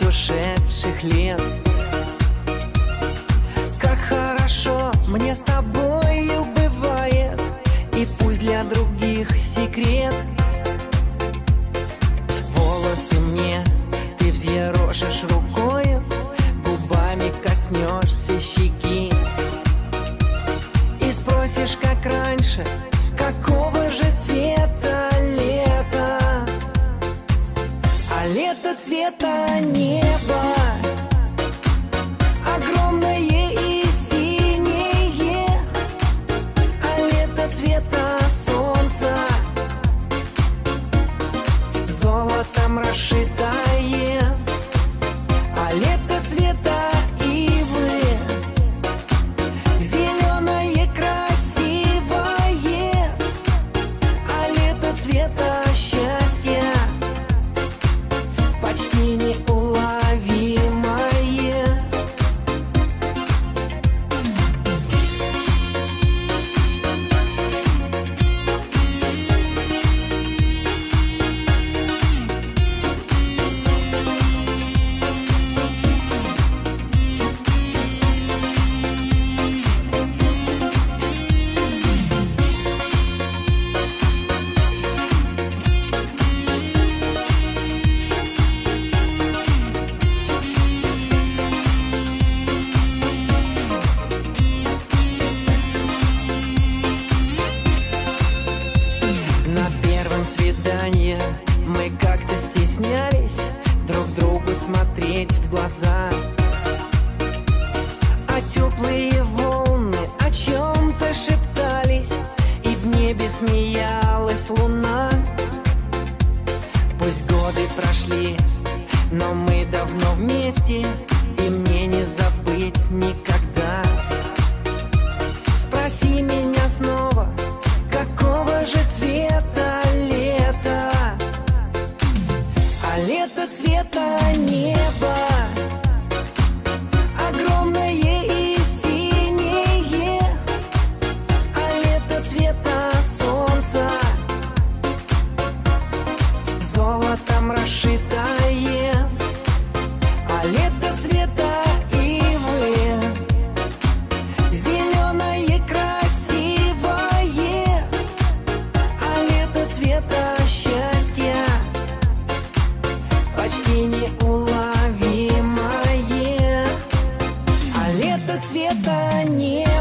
радость ушедших лет. Как хорошо мне с тобою бывает, и пусть для других секрет. Волосы мне ты взъерошишь рукою, губами коснешься щеки и спросишь, как раньше, какого же цвета лето. А лето цвета неба, огромное и синее, а лето цвета солнца, золотом расшитое, а лето цвета ивы, зеленое красивое, а лето цвета счастья, почти неуловимое. На первом свидании мы как-то стеснялись друг другу смотреть в глаза, а теплые волны о чем-то шептались, и в небе смеялась луна. Пусть годы прошли, но мы давно вместе, и мне не забыть никогда. Спроси меня снова, какого же цвета лето? А лето цвета неба, огромное и синее, а лето цвета солнца, золотом расшитое, а лето цвета ивы, зеленое красивое, а лето цвета счастья, почти неуловимое, а лето цвета неба.